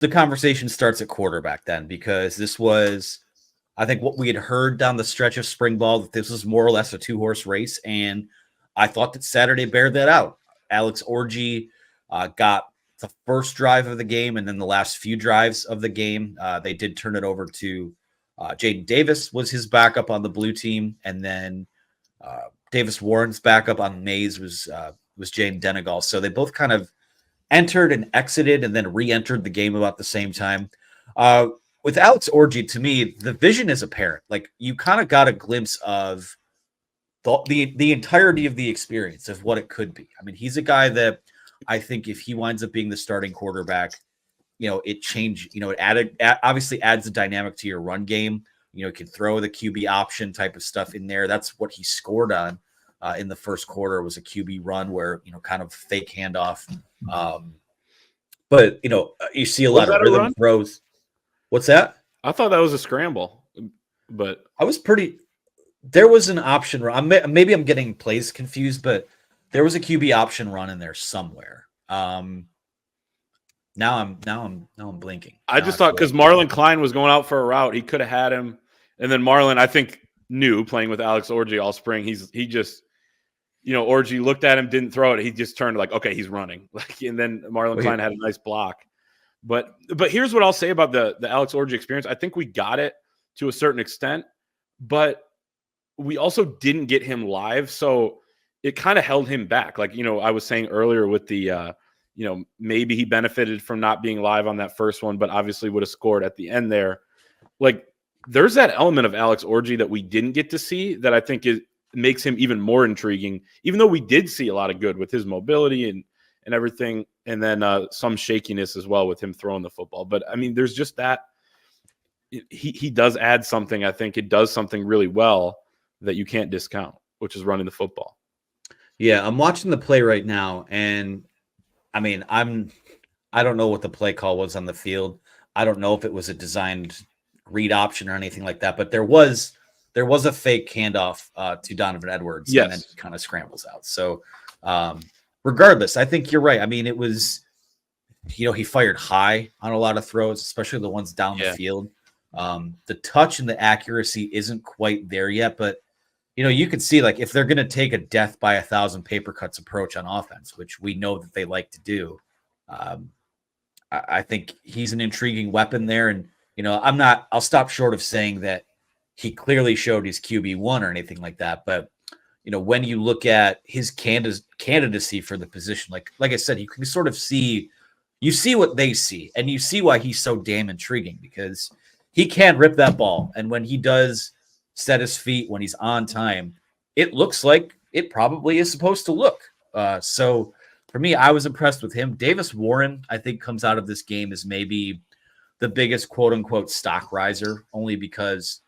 the conversation starts at quarterback then, because this was, I think, what we had heard down the stretch of spring ball, that this was more or less a two-horse race, and I thought that Saturday bared that out. Alex Orji got the first drive of the game, and then the last few drives of the game, they did turn it over to Jaden Davis was his backup on the blue team, and then Davis Warren's backup on maize was Jaden Denegal. So they both kind of entered and exited and then re-entered the game about the same time. With Alex Orji, to me, the vision is apparent. Like, you kind of got a glimpse of the entirety of the experience of what it could be. I mean, he's a guy that I think if he winds up being the starting quarterback, it obviously adds a dynamic to your run game. It can throw the QB option type of stuff in there. That's what he scored on in the first quarter, was a QB run where, kind of fake handoff. But you see a lot of rhythm throws. What's that? I thought that was a scramble, but there was an option run. Maybe I'm getting plays confused, but there was a QB option run in there somewhere. Now I'm blinking. I just thought, because Marlon Klein was going out for a route, he could have had him, and then Marlon, I think, knew, playing with Alex Orji all spring, he just, Orji looked at him, didn't throw it, he just turned like, okay, he's running, and then Marlon Klein had a nice block. But here's what I'll say about the Alex Orji experience. I think we got it to a certain extent, but we also didn't get him live, so it kind of held him back. Like, I was saying earlier with the maybe he benefited from not being live on that first one, but obviously would have scored at the end there. Like, there's that element of Alex Orji that we didn't get to see that I think makes him even more intriguing, even though we did see a lot of good with his mobility and everything, and then some shakiness as well with him throwing the football. But, I mean, there's just that. He does add something. I think it does something really well that you can't discount, which is running the football. Yeah, I'm watching the play right now, and I mean, I don't know what the play call was on the field. I don't know if it was a designed read option or anything like that, but there was a fake handoff to Donovan Edwards, yes, and then he kind of scrambles out. So regardless, I think you're right. I mean, it was, he fired high on a lot of throws, especially the ones down the field. The touch and the accuracy isn't quite there yet, but you can see, like, if they're going to take a death by 1,000 paper cuts approach on offense, which we know that they like to do, I think he's an intriguing weapon there. And, I'll stop short of saying that he clearly showed his QB1 or anything like that. But, when you look at his candidacy for the position, like I said, you can sort of see what they see, and you see why he's so damn intriguing, because he can rip that ball. And when he does set his feet, when he's on time, it looks like it probably is supposed to look. So for me, I was impressed with him. Davis Warren, I think, comes out of this game as maybe the biggest quote unquote stock riser, only because,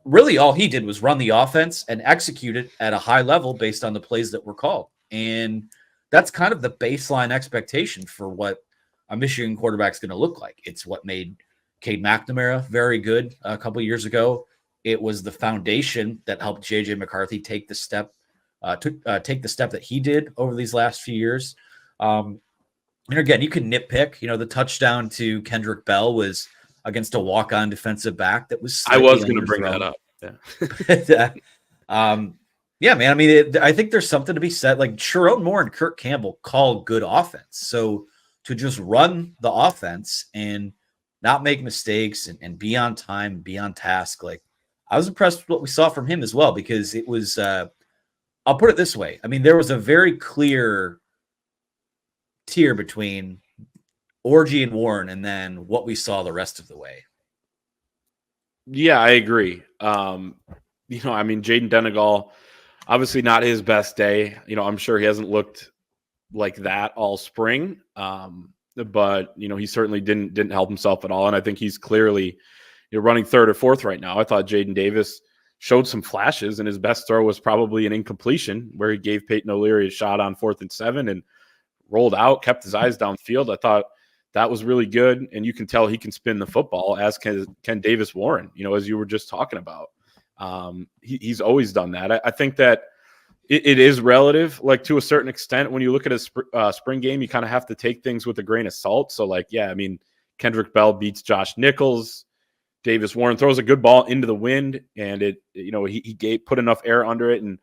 really all he did was run the offense and execute it at a high level based on the plays that were called. And that's kind of the baseline expectation for what a Michigan quarterback is going to look like. It's what made Cade McNamara very good a couple of years ago. It was the foundation that helped J.J. McCarthy take the step that he did over these last few years. And again, you can nitpick. The touchdown to Kendrick Bell was against a walk-on defensive back that was. I was going to bring that up. Yeah. Yeah, man. I mean, I think there's something to be said. Like, Sherrone Moore and Kirk Campbell call good offense. So to just run the offense and not make mistakes and be on time, be on task, like, I was impressed with what we saw from him as well, because it was, I'll put it this way. I mean, there was a very clear tier between Orji and Warren, and then what we saw the rest of the way. Yeah, I agree. I mean, Jaden Denegal, obviously not his best day. I'm sure he hasn't looked like that all spring. But, he certainly didn't help himself at all. And I think he's clearly running third or fourth right now. I thought Jaden Davis showed some flashes, and his best throw was probably an incompletion where he gave Peyton O'Leary a shot on 4th and 7 and rolled out, kept his eyes downfield. I thought that was really good, and you can tell he can spin the football, as can Davis Warren, as you were just talking about. He's always done that. I think that it is relative, like, to a certain extent. When you look at a spring game, you kind of have to take things with a grain of salt. So, like, yeah, I mean, Kendrick Bell beats Josh Nichols. Davis Warren throws a good ball into the wind, and he put enough air under it and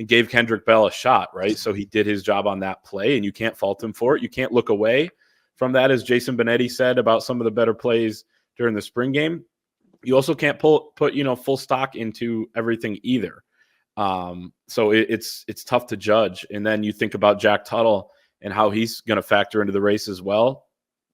gave Kendrick Bell a shot, right? So he did his job on that play, and you can't fault him for it. You can't look away from that, as Jason Benetti said about some of the better plays during the spring game. You also can't put full stock into everything either. So it's tough to judge. And then you think about Jack Tuttle and how he's going to factor into the race as well.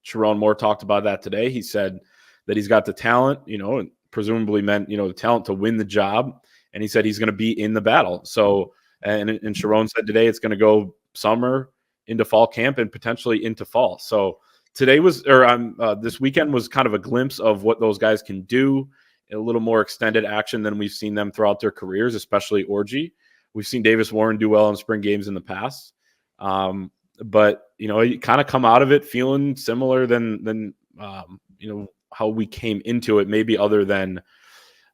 Sharon Moore talked about that today. He said that he's got the talent, and presumably meant, the talent to win the job. And he said he's going to be in the battle. So, and Sharon said today it's going to go summer into fall camp and potentially into fall. So this weekend was kind of a glimpse of what those guys can do. A little more extended action than we've seen them throughout their careers, especially Orji. We've seen Davis Warren do well in spring games in the past. But you kind of come out of it feeling similar than how we came into it, maybe other than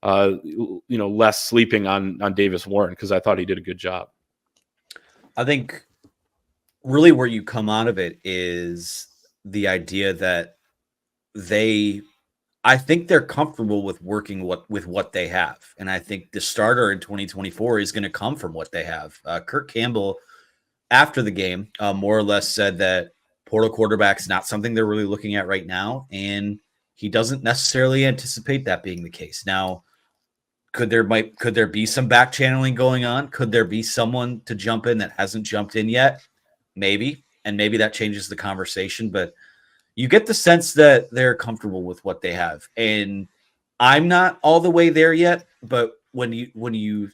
less sleeping on Davis Warren, because I thought he did a good job. I think really where you come out of it is the idea that I think they're comfortable with working with what they have. And I think the starter in 2024 is going to come from what they have. Kirk Campbell, after the game, more or less said that portal quarterback's not something they're really looking at right now. And he doesn't necessarily anticipate that being the case. Now, could there be some back channeling going on? Could there be someone to jump in that hasn't jumped in yet? Maybe. And maybe that changes the conversation. But you get the sense that they're comfortable with what they have. And I'm not all the way there yet, but when you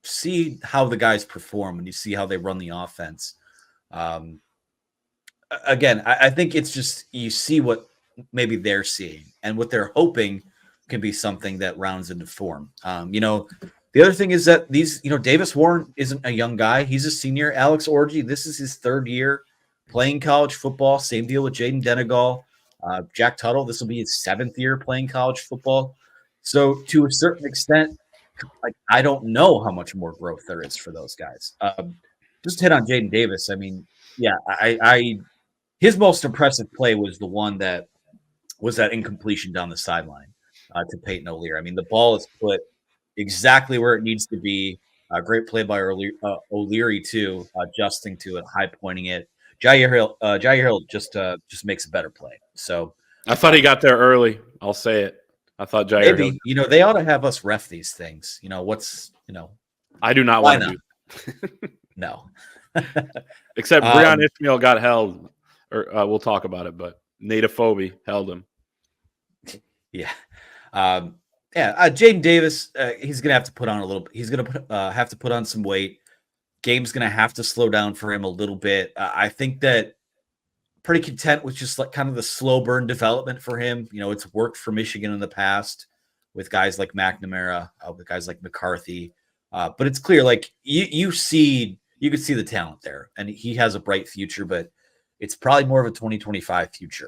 see how the guys perform, when you see how they run the offense, again, I think it's just you see what maybe they're seeing, and what they're hoping can be something that rounds into form. The other thing is that Davis Warren isn't a young guy. He's a senior. Alex Orji, this is his third year playing college football. Same deal with Jaden Denegal. Jack Tuttle, this will be his 7th year playing college football. So to a certain extent, I don't know how much more growth there is for those guys. Just hit on Jaden Davis. I mean, yeah, his most impressive play was the one that was that incompletion down the sideline to Peyton O'Leary. I mean, the ball is put exactly where it needs to be. Great play by O'Leary too, adjusting to it, high pointing it. Jair Hill just makes a better play. So I thought he got there early. I'll say it. I thought Jair maybe Hill, they ought to have us ref these things. I do not want to do. No. Except Breon Ishmael got held, or we'll talk about it. But Native Phobie held him. Yeah. Jaden Davis, he's gonna have to put on a little. He's gonna have to put on some weight. Game's gonna have to slow down for him a little bit. I think that pretty content with just like kind of the slow burn development for him. It's worked for Michigan in the past with guys like McNamara, with guys like McCarthy. But it's clear, like you could see the talent there, and he has a bright future. But it's probably more of a 2025 future.